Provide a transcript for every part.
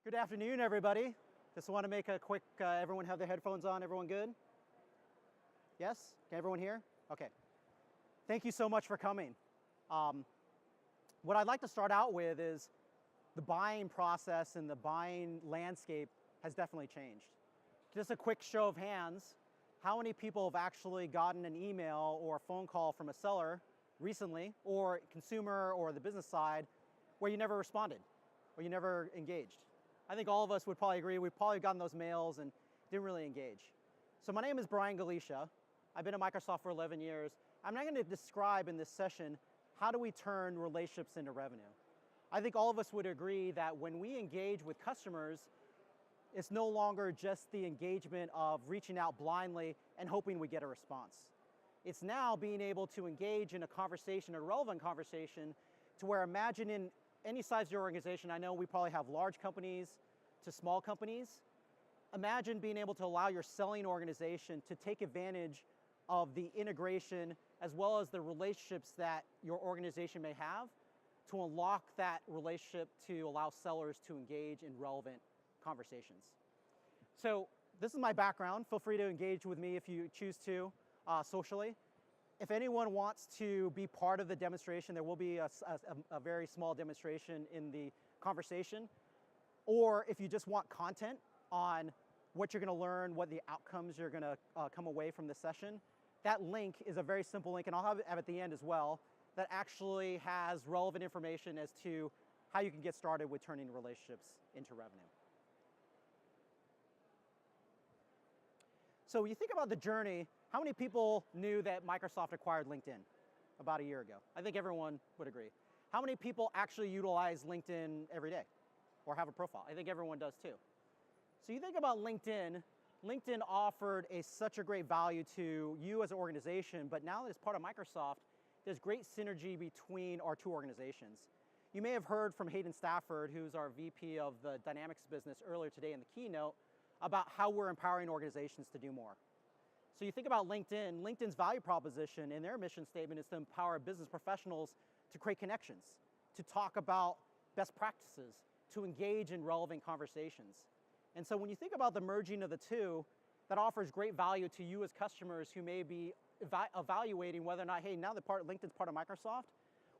Good afternoon, everybody. Just want to make a quick, everyone have their headphones on, everyone good? Yes? Can everyone hear? Okay. Thank you so much for coming. What I'd like to start out with is the buying process and the buying landscape has definitely changed. Just a quick show of hands, how many people have actually gotten an email or a phone call from a seller recently, or consumer or the business side, where you never responded, or you never engaged? I think all of us would probably agree we've probably gotten those mails and didn't really engage. So my name is Brian Galicia. I've been at Microsoft for 11 years. I'm not going to describe in this session how do we turn relationships into revenue. I think all of us would agree that when we engage with customers, it's no longer just the engagement of reaching out blindly and hoping we get a response. It's now being able to engage in a conversation, a relevant conversation, to where imagine in any size of your organization, I know we probably have large companies to small companies. Imagine being able to allow your selling organization to take advantage of the integration as well as the relationships that your organization may have to unlock that relationship to allow sellers to engage in relevant conversations. So this is my background. Feel free to engage with me if you choose to socially. If anyone wants to be part of the demonstration, there will be a very small demonstration in the conversation. Or if you just want content on what you're going to learn, what the outcomes you're going to come away from the session, that link is a very simple link, and I'll have it at the end as well, that actually has relevant information as to how you can get started with turning relationships into revenue. So when you think about the journey, how many people knew that Microsoft acquired LinkedIn about a year ago? I think everyone would agree. How many people actually utilize LinkedIn every day or have a profile? I think everyone does too. So you think about LinkedIn, LinkedIn offered such a great value to you as an organization, but now that it's part of Microsoft, there's great synergy between our two organizations. You may have heard from Hayden Stafford, who's our VP of the Dynamics business earlier today in the keynote, about how we're empowering organizations to do more. So you think about LinkedIn, LinkedIn's value proposition in their mission statement is to empower business professionals to create connections, to talk about best practices, to engage in relevant conversations. And so when you think about the merging of the two, that offers great value to you as customers who may be evaluating whether or not, hey, now that LinkedIn's part of Microsoft,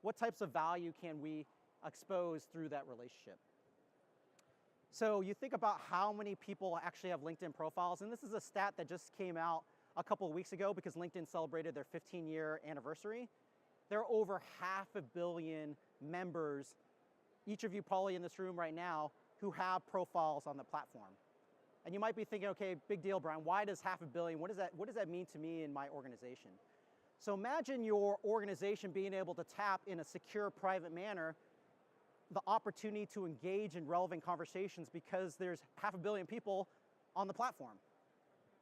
what types of value can we expose through that relationship? So you think about how many people actually have LinkedIn profiles, and this is a stat that just came out a couple of weeks ago because LinkedIn celebrated their 15-year anniversary. There are over 500 million members, each of you probably in this room right now, who have profiles on the platform. And you might be thinking, okay, big deal, Brian, why does 500 million, what does that mean to me in my organization? So imagine your organization being able to tap in a secure, private manner the opportunity to engage in relevant conversations because there's 500 million people on the platform.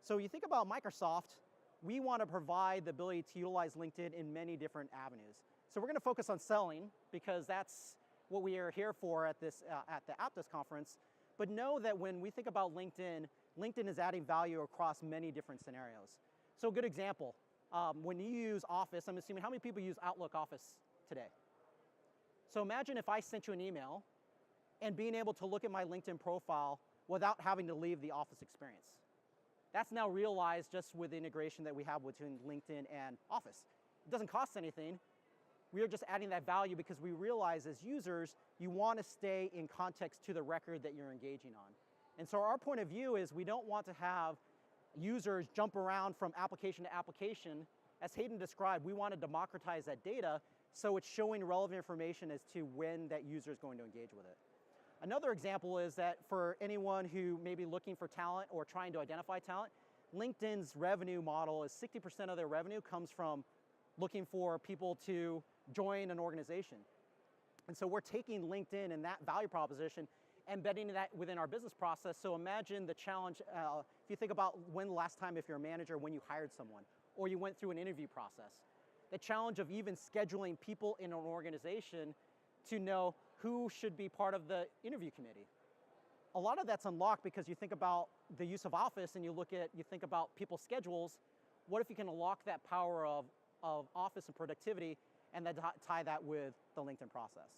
So you think about Microsoft, we want to provide the ability to utilize LinkedIn in many different avenues. So we're going to focus on selling because that's what we are here for at the Apttus conference. But know that when we think about LinkedIn, LinkedIn is adding value across many different scenarios. So a good example, when you use Office, I'm assuming how many people use Outlook Office today? So imagine if I sent you an email and being able to look at my LinkedIn profile without having to leave the Office experience. That's now realized just with the integration that we have between LinkedIn and Office. It doesn't cost anything. We are just adding that value because we realize as users, you want to stay in context to the record that you're engaging on. And so our point of view is we don't want to have users jump around from application to application. As Hayden described, we want to democratize that data so it's showing relevant information as to when that user is going to engage with it. Another example is that for anyone who may be looking for talent or trying to identify talent, LinkedIn's revenue model is 60% of their revenue comes from looking for people to join an organization. And so we're taking LinkedIn and that value proposition, embedding that within our business process. So imagine the challenge, if you think about when the last time, if you're a manager, when you hired someone, or you went through an interview process. The challenge of even scheduling people in an organization to know who should be part of the interview committee. A lot of that's unlocked because you think about the use of Office and you think about people's schedules. What if you can unlock that power of Office and productivity and then tie that with the LinkedIn process?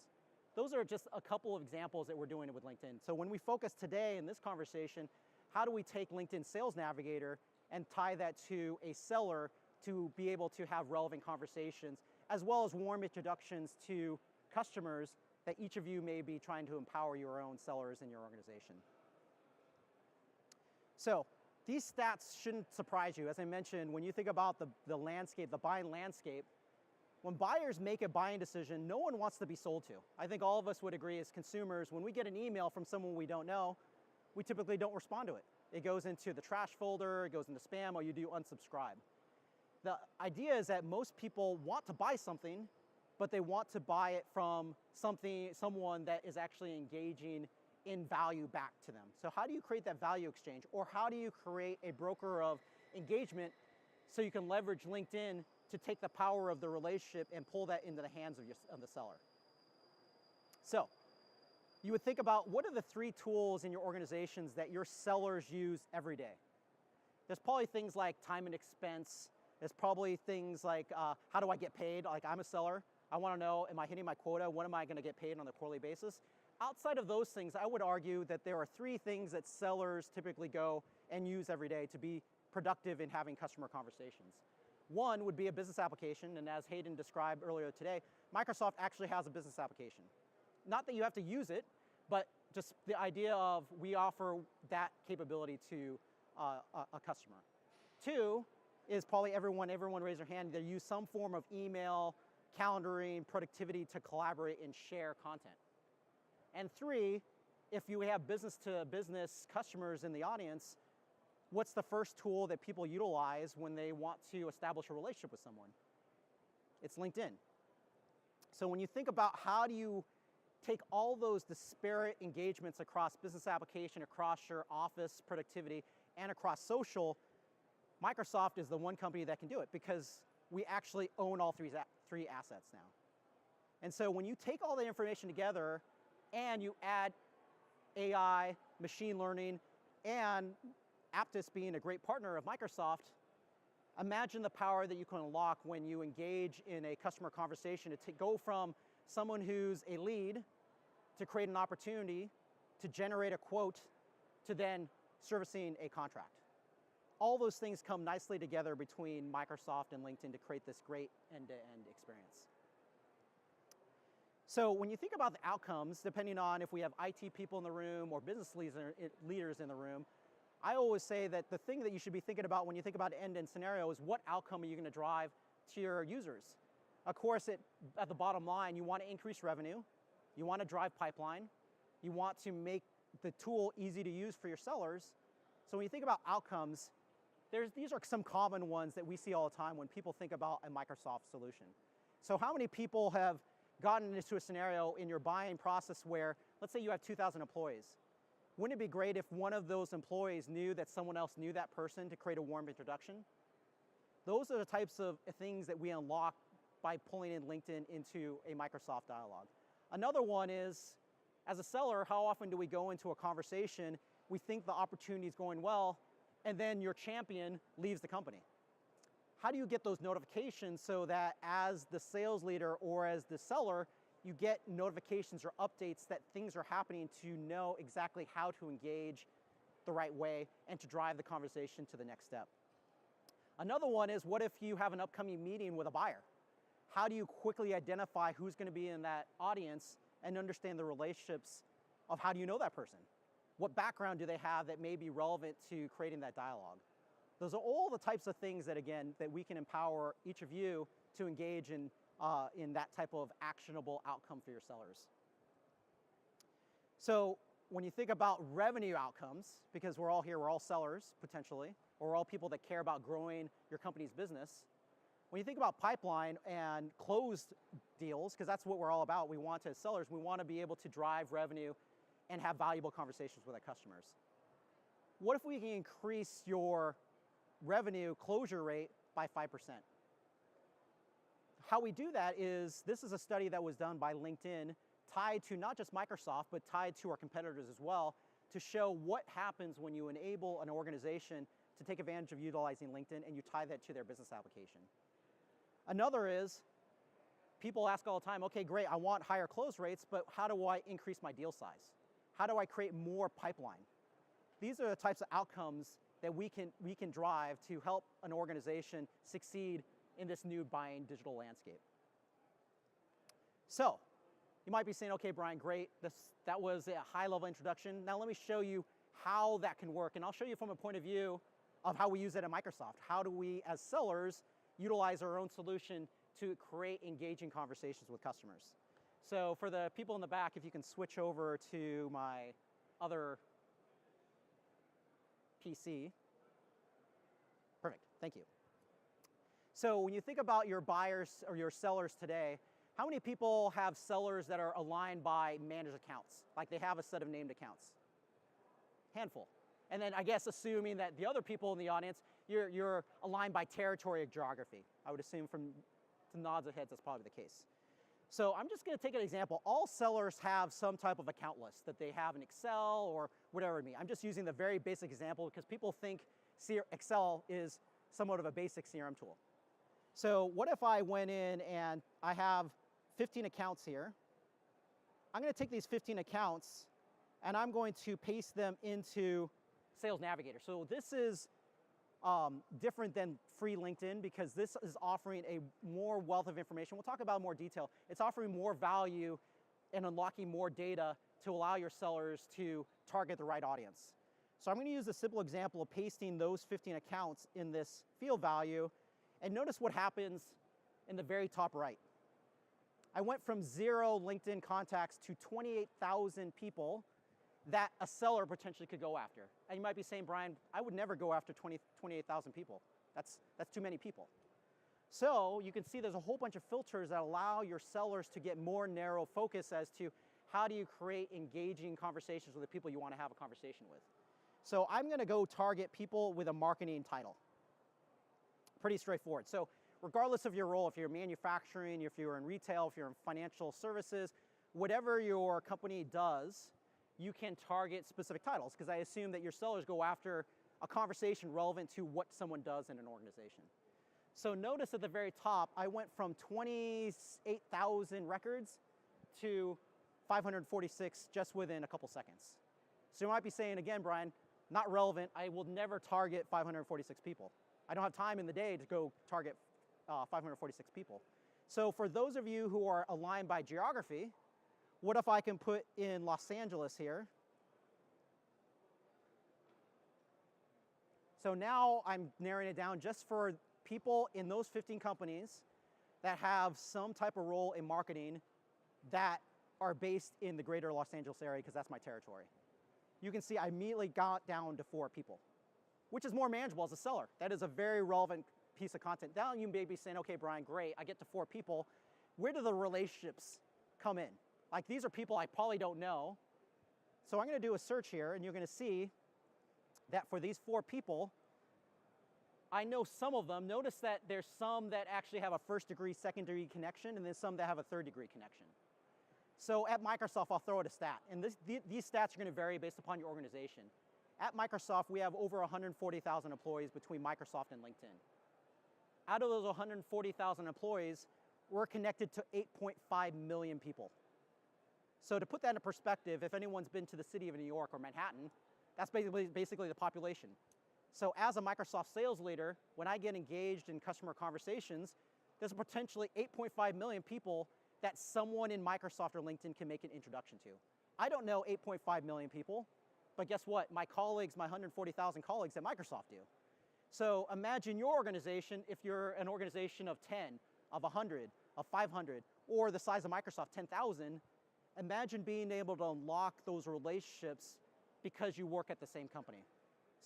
Those are just a couple of examples that we're doing with LinkedIn. So when we focus today in this conversation, how do we take LinkedIn Sales Navigator and tie that to a seller to be able to have relevant conversations, as well as warm introductions to customers that each of you may be trying to empower your own sellers in your organization. So these stats shouldn't surprise you. As I mentioned, when you think about the landscape, the buying landscape, when buyers make a buying decision, no one wants to be sold to. I think all of us would agree as consumers, when we get an email from someone we don't know, we typically don't respond to it. It goes into the trash folder, it goes into spam, or you do unsubscribe. The idea is that most people want to buy something, but they want to buy it from someone that is actually engaging in value back to them. So how do you create that value exchange? Or how do you create a broker of engagement so you can leverage LinkedIn to take the power of the relationship and pull that into the hands of the seller? So you would think about, what are the 3 tools in your organizations that your sellers use every day? There's probably things like time and expense. There's probably things like, how do I get paid? Like, I'm a seller. I want to know, am I hitting my quota? When am I going to get paid on a quarterly basis? Outside of those things, I would argue that there are 3 things that sellers typically go and use every day to be productive in having customer conversations. One would be a business application, and as Hayden described earlier today, Microsoft actually has a business application. Not that you have to use it, but just the idea of we offer that capability to a customer. 2 is probably everyone raise their hand, they use some form of email, calendaring, productivity to collaborate and share content. And 3, if you have business-to-business customers in the audience, what's the first tool that people utilize when they want to establish a relationship with someone? It's LinkedIn. So when you think about how do you take all those disparate engagements across business application, across your office productivity, and across social, Microsoft is the one company that can do it because we actually own all 3 assets now. And so when you take all the information together and you add AI, machine learning, and Apttus being a great partner of Microsoft, imagine the power that you can unlock when you engage in a customer conversation to go from someone who's a lead to create an opportunity, to generate a quote, to then servicing a contract. All those things come nicely together between Microsoft and LinkedIn to create this great end-to-end experience. So when you think about the outcomes, depending on if we have IT people in the room or business leaders in the room, I always say that the thing that you should be thinking about when you think about an end-to-end scenario is what outcome are you going to drive to your users? Of course, at the bottom line, you want to increase revenue, you want to drive pipeline, you want to make the tool easy to use for your sellers. So when you think about outcomes, these are some common ones that we see all the time when people think about a Microsoft solution. So how many people have gotten into a scenario in your buying process where, let's say you have 2,000 employees. Wouldn't it be great if one of those employees knew that someone else knew that person to create a warm introduction? Those are the types of things that we unlock by pulling in LinkedIn into a Microsoft dialogue. Another one is, as a seller, how often do we go into a conversation, we think the opportunity is going well, and then your champion leaves the company? How do you get those notifications so that as the sales leader or as the seller, you get notifications or updates that things are happening to know exactly how to engage the right way and to drive the conversation to the next step? Another one is, what if you have an upcoming meeting with a buyer? How do you quickly identify who's going to be in that audience and understand the relationships of how do you know that person? What background do they have that may be relevant to creating that dialogue? Those are all the types of things that, again, that we can empower each of you to engage in that type of actionable outcome for your sellers. So when you think about revenue outcomes, because we're all here, we're all sellers potentially, or we're all people that care about growing your company's business. When you think about pipeline and closed deals, because that's what we're all about, we want, as sellers, we want to be able to drive revenue and have valuable conversations with our customers. What if we can increase your revenue closure rate by 5%? How we do that is, this is a study that was done by LinkedIn, tied to not just Microsoft, but tied to our competitors as well, to show what happens when you enable an organization to take advantage of utilizing LinkedIn and you tie that to their business application. Another is, People ask all the time, okay, great, I want higher close rates, but how do I increase my deal size? How do I create more pipeline? These are the types of outcomes that we can drive to help an organization succeed in this new buying digital landscape. So, you might be saying, okay, Brian, great, that was a high-level introduction. Now let me show you how that can work, and I'll show you from a point of view of how we use it at Microsoft. How do we, as sellers, utilize our own solution to create engaging conversations with customers? So for the people in the back, if you can switch over to my other PC. Perfect, thank you. So when you think about your buyers or your sellers today, how many people have sellers that are aligned by managed accounts? Like they have a set of named accounts? Handful. And then I guess assuming that the other people in the audience, you're aligned by territory or geography. I would assume from the nods of heads that's probably the case. So I'm just gonna take an example. All sellers have some type of account list that they have in Excel or whatever it may be. I'm just using the very basic example because people think Excel is somewhat of a basic CRM tool. So what if I went in and I have 15 accounts here. I'm gonna take these 15 accounts and I'm going to paste them into Sales Navigator. So this is different than free LinkedIn because this is offering a more wealth of information. We'll talk about more detail. It's offering more value and unlocking more data to allow your sellers to target the right audience. So I'm gonna use a simple example of pasting those 15 accounts in this field value, and notice what happens in the very top right. I went from 0 LinkedIn contacts to 28,000 people that a seller potentially could go after. And you might be saying, Brian, I would never go after 28,000 people. That's too many people. So you can see there's a whole bunch of filters that allow your sellers to get more narrow focus as to how do you create engaging conversations with the people you want to have a conversation with. So I'm gonna go target people with a marketing title. Pretty straightforward. So regardless of your role, if you're manufacturing, if you're in retail, if you're in financial services, whatever your company does, you can target specific titles, because I assume that your sellers go after a conversation relevant to what someone does in an organization. So notice at the very top, I went from 28,000 records to 546 just within a couple seconds. So you might be saying, again, Brian, not relevant, I will never target 546 people. I don't have time in the day to go target 546 people. So for those of you who are aligned by geography, what if I can put in Los Angeles here? So now I'm narrowing it down just for people in those 15 companies that have some type of role in marketing that are based in the greater Los Angeles area, because that's my territory. You can see I immediately got down to 4 people, which is more manageable as a seller. That is a very relevant piece of content. Now you may be saying, okay, Brian, great, I get to 4 people. Where do the relationships come in? Like, these are people I probably don't know. So I'm gonna do a search here, and you're gonna see that for these 4 people, I know some of them. Notice that there's some that actually have a 1st degree, 2nd degree connection, and then some that have a 3rd degree connection. So at Microsoft, I'll throw out a stat, and these stats are gonna vary based upon your organization. At Microsoft, we have over 140,000 employees between Microsoft and LinkedIn. Out of those 140,000 employees, we're connected to 8.5 million people. So to put that into perspective, if anyone's been to the city of New York or Manhattan, that's basically the population. So as a Microsoft sales leader, when I get engaged in customer conversations, there's potentially 8.5 million people that someone in Microsoft or LinkedIn can make an introduction to. I don't know 8.5 million people, but guess what? My colleagues, my 140,000 colleagues at Microsoft do. So imagine your organization, if you're an organization of 10, of 100, of 500, or the size of Microsoft, 10,000, imagine being able to unlock those relationships because you work at the same company.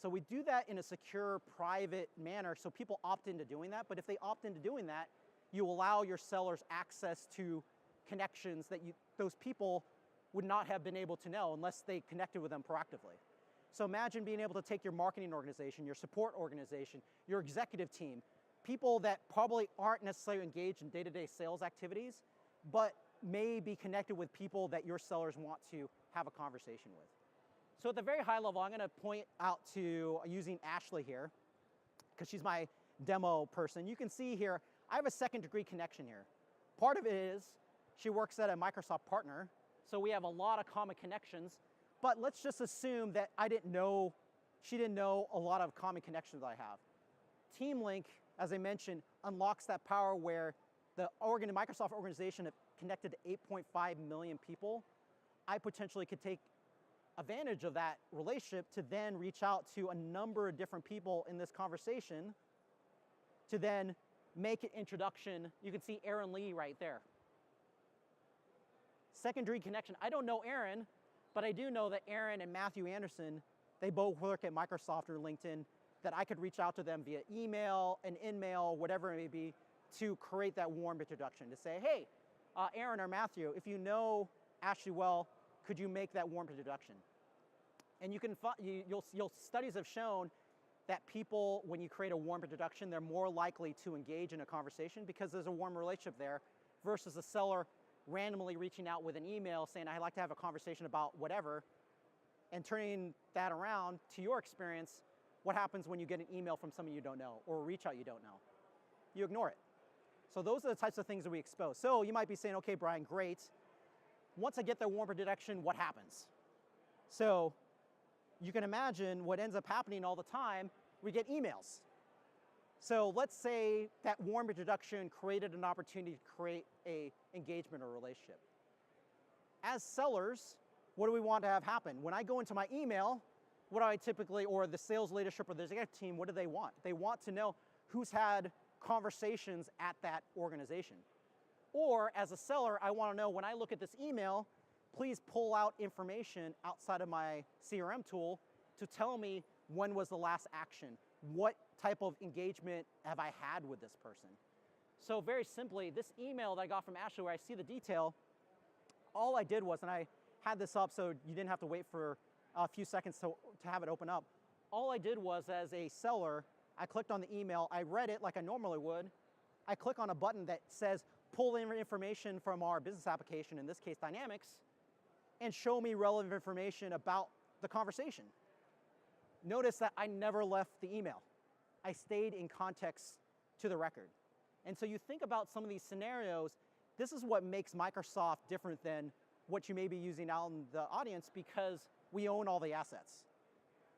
So we do that in a secure, private manner, so people opt into doing that. But if they opt into doing that, you allow your sellers access to connections that those people would not have been able to know unless they connected with them proactively. So imagine being able to take your marketing organization, your support organization, your executive team, people that probably aren't necessarily engaged in day-to-day sales activities, but may be connected with people that your sellers want to have a conversation with. So at the very high level, I'm gonna point out to using Ashley here, because she's my demo person. You can see here, I have a 2nd degree connection here. Part of it is she works at a Microsoft partner, so we have a lot of common connections, but let's just assume that she didn't know a lot of common connections I have. TeamLink, as I mentioned, unlocks that power where the Microsoft organization connected to 8.5 million people. I potentially could take advantage of that relationship to then reach out to a number of different people in this conversation to then make an introduction. You can see Aaron Lee right there. Secondary connection. I don't know Aaron, but I do know that Aaron and Matthew Anderson, they both work at Microsoft or LinkedIn, that I could reach out to them via email, an in-mail, whatever it may be, to create that warm introduction, to say, hey, Aaron or Matthew, if you know Ashley well, could you make that warm introduction? And you can, studies have shown that people, when you create a warm introduction, they're more likely to engage in a conversation because there's a warm relationship there versus a seller randomly reaching out with an email saying, I'd like to have a conversation about whatever, and turning that around to your experience. What happens when you get an email from someone you don't know or a reach out you don't know? You ignore it. So those are the types of things that we expose. So you might be saying, okay, Brian, great. Once I get the warm introduction, what happens? So you can imagine what ends up happening all the time, we get emails. So let's say that warm introduction created an opportunity to create a engagement or relationship. As sellers, what do we want to have happen? When I go into my email, what do I typically, or the sales leadership or the executive team, what do they want? They want to know who's had conversations at that organization. Or as a seller, I want to know when I look at this email, please pull out information outside of my CRM tool to tell me when was the last action, what type of engagement have I had with this person. So very simply, this email that I got from Ashley where I see the detail, all I did was, and I had this up so you didn't have to wait for a few seconds to have it open up. All I did was, as a seller, I clicked on the email, I read it like I normally would, I click on a button that says pull in information from our business application, in this case Dynamics, and show me relevant information about the conversation. Notice that I never left the email. I stayed in context to the record. And so you think about some of these scenarios, this is what makes Microsoft different than what you may be using out in the audience, because we own all the assets.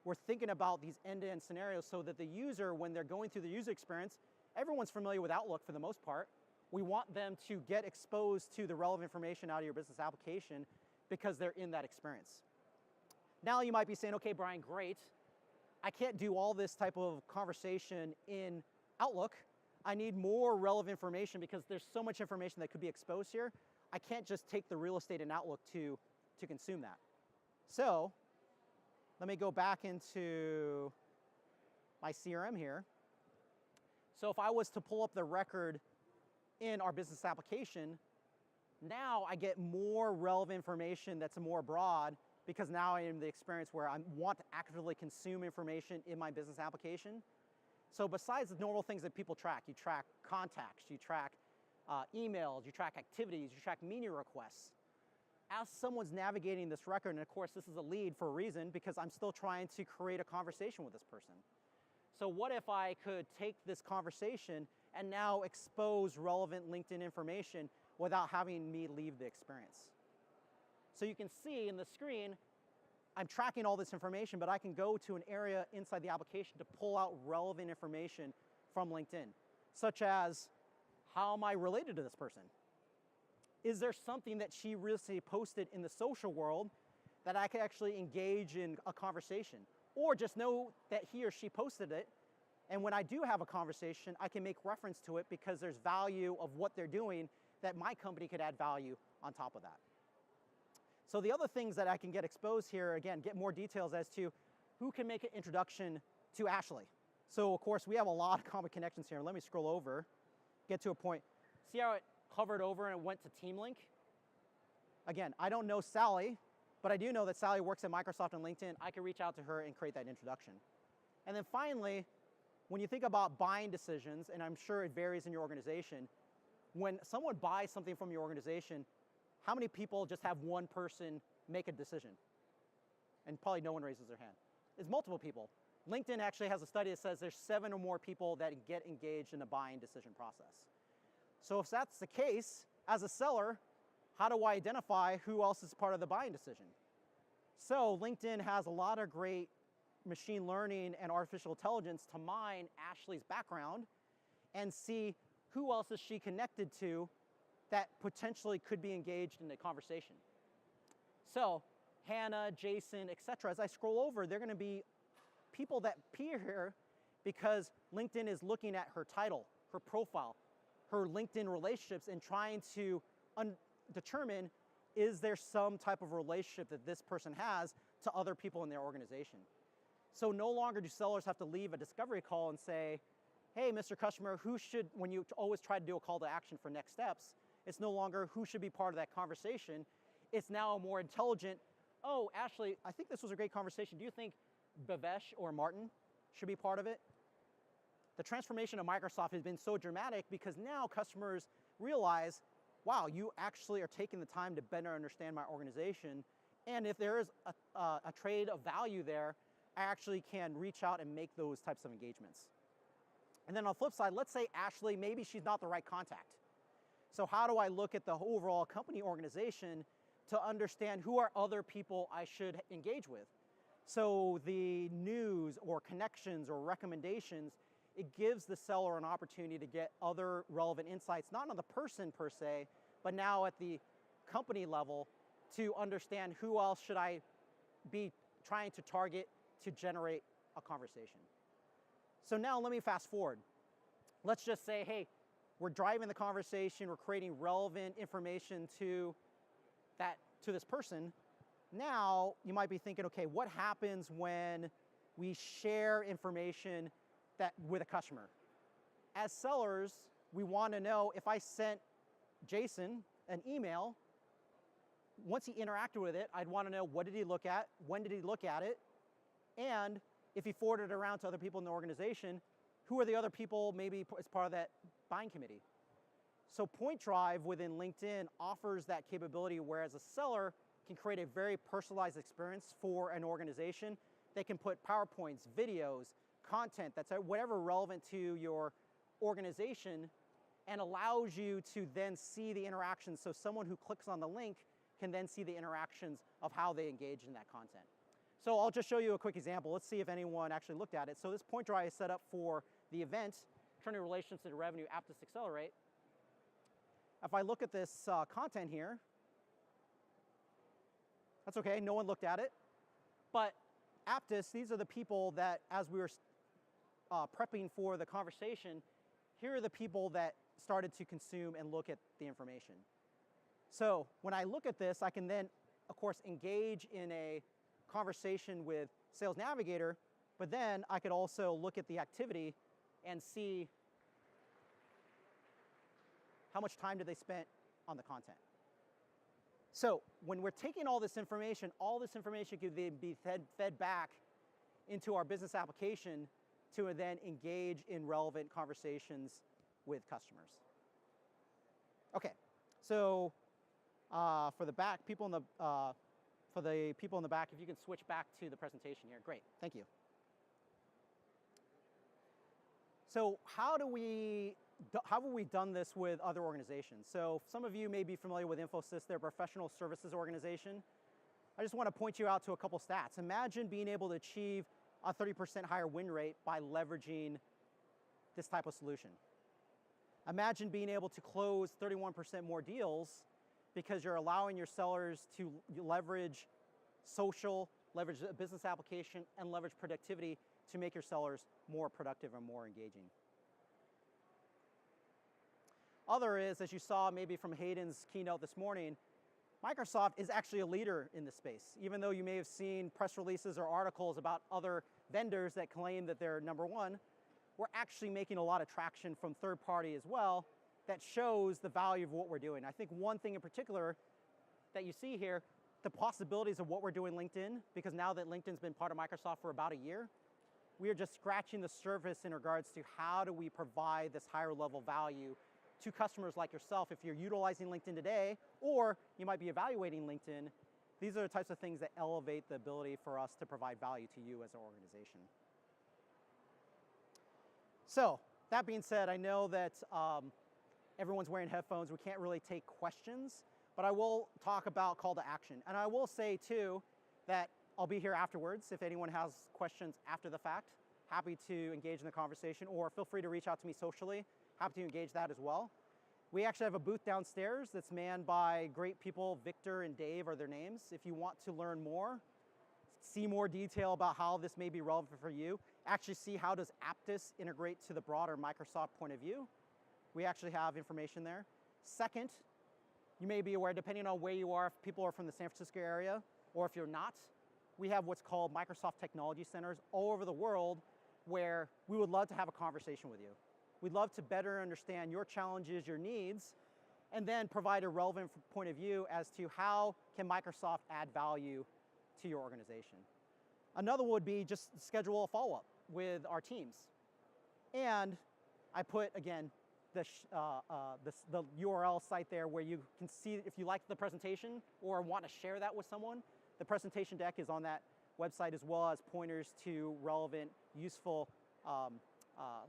We're thinking about these end-to-end scenarios so that the user, when they're going through the user experience, everyone's familiar with Outlook for the most part. We want them to get exposed to the relevant information out of your business application because they're in that experience. Now you might be saying, okay, Brian, great. I can't do all this type of conversation in Outlook. I need more relevant information because there's so much information that could be exposed here. I can't just take the real estate in Outlook to consume that. So let me go back into my CRM here. So if I was to pull up the record in our business application, now I get more relevant information that's more broad, because now I am in the experience where I want to actively consume information in my business application. So besides the normal things that people track, you track contacts, you track emails, you track activities, you track media requests. As someone's navigating this record, and of course this is a lead for a reason, because I'm still trying to create a conversation with this person. So what if I could take this conversation and now expose relevant LinkedIn information without having me leave the experience? So you can see in the screen, I'm tracking all this information, but I can go to an area inside the application to pull out relevant information from LinkedIn, such as, how am I related to this person? Is there something that she recently posted in the social world that I could actually engage in a conversation? Or just know that he or she posted it, and when I do have a conversation, I can make reference to it because there's value of what they're doing that my company could add value on top of that. So the other things that I can get exposed here, again, get more details as to who can make an introduction to Ashley. So of course, we have a lot of common connections here. Let me scroll over, get to a point. See how it hovered over and it went to TeamLink? Again, I don't know Sally, but I do know that Sally works at Microsoft and LinkedIn. I can reach out to her and create that introduction. And then finally, when you think about buying decisions, and I'm sure it varies in your organization, when someone buys something from your organization, how many people just have one person make a decision? And probably no one raises their hand. It's multiple people. LinkedIn actually has a study that says there's 7 or more people that get engaged in the buying decision process. So if that's the case, as a seller, how do I identify who else is part of the buying decision? So LinkedIn has a lot of great machine learning and artificial intelligence to mine Ashley's background and see who else is she connected to that potentially could be engaged in the conversation. So Hannah, Jason, etc. As I scroll over, they're going to be people that appear here because LinkedIn is looking at her title, her profile, her LinkedIn relationships, and trying to determine, is there some type of relationship that this person has to other people in their organization? So no longer do sellers have to leave a discovery call and say, hey, Mr. Customer, who should, when you always try to do a call to action for next steps, it's no longer who should be part of that conversation. It's now a more intelligent, oh, Ashley, I think this was a great conversation. Do you think Bhavesh or Martin should be part of it? The transformation of Microsoft has been so dramatic because now customers realize, wow, you actually are taking the time to better understand my organization. And if there is a trade of value there, I actually can reach out and make those types of engagements. And then on the flip side, let's say Ashley, maybe she's not the right contact. So how do I look at the overall company organization to understand who are other people I should engage with? So the news or connections or recommendations, it gives the seller an opportunity to get other relevant insights, not on the person per se, but now at the company level to understand who else should I be trying to target to generate a conversation. So now let me fast forward. Let's just say, hey, we're driving the conversation, we're creating relevant information to this person. Now you might be thinking, okay, what happens when we share information with a customer? As sellers, we want to know if I sent Jason an email, once he interacted with it, I'd want to know what did he look at, when did he look at it, and if he forwarded it around to other people in the organization, who are the other people maybe as part of that buying committee? So Point Drive within LinkedIn offers that capability, whereas a seller can create a very personalized experience for an organization. They can put PowerPoints, videos, content that's whatever relevant to your organization and allows you to then see the interactions. So someone who clicks on the link can then see the interactions of how they engage in that content. So I'll just show you a quick example. Let's see if anyone actually looked at it. So this Point Drive is set up for the event, Turning Relations into Revenue, Apttus Accelerate. If I look at this content here, that's okay, no one looked at it. But Apttus, these are the people that, as we were prepping for the conversation, here are the people that started to consume and look at the information. So when I look at this, I can then, of course, engage in a conversation with Sales Navigator, but then I could also look at the activity and see how much time did they spend on the content. So when we're taking all this information can then be fed back into our business application to then engage in relevant conversations with customers. Okay, so for the back, people in the for the people in the back, if you can switch back to the presentation here, great, thank you. So how have we done this with other organizations? So some of you may be familiar with Infosys, their professional services organization. I just want to point you out to a couple stats. Imagine being able to achieve a 30% higher win rate by leveraging this type of solution. Imagine being able to close 31% more deals because you're allowing your sellers to leverage social, leverage a business application, and leverage productivity to make your sellers more productive and more engaging. Other is, as you saw maybe from Hayden's keynote this morning, Microsoft is actually a leader in this space. Even though you may have seen press releases or articles about other vendors that claim that they're number one, we're actually making a lot of traction from third party as well that shows the value of what we're doing. I think one thing in particular that you see here, the possibilities of what we're doing LinkedIn, because now that LinkedIn's been part of Microsoft for about a year, we are just scratching the surface in regards to how do we provide this higher level value to customers like yourself. If you're utilizing LinkedIn today, or you might be evaluating LinkedIn, these are the types of things that elevate the ability for us to provide value to you as an organization. So, that being said, I know that everyone's wearing headphones. We can't really take questions, but I will talk about call to action. And I will say too, that I'll be here afterwards if anyone has questions after the fact. Happy to engage in the conversation, or feel free to reach out to me socially. Happy to engage that as well. We actually have a booth downstairs that's manned by great people. Victor and Dave are their names. If you want to learn more, see more detail about how this may be relevant for you, actually see how does Apttus integrate to the broader Microsoft point of view, we actually have information there. Second, you may be aware, depending on where you are, if people are from the San Francisco area, or if you're not, we have what's called Microsoft Technology Centers all over the world where we would love to have a conversation with you. We'd love to better understand your challenges, your needs, and then provide a relevant point of view as to how can Microsoft add value to your organization. Another would be just schedule a follow-up with our teams. And I put, again, the URL site there where you can see if you like the presentation or want to share that with someone. The presentation deck is on that website, as well as pointers to relevant, useful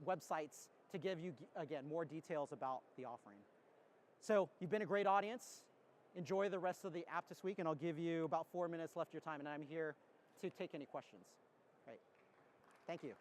websites to give you, again, more details about the offering. So you've been a great audience. Enjoy the rest of the Apttus week, and I'll give you about 4 minutes left of your time, and I'm here to take any questions. Right. Thank you.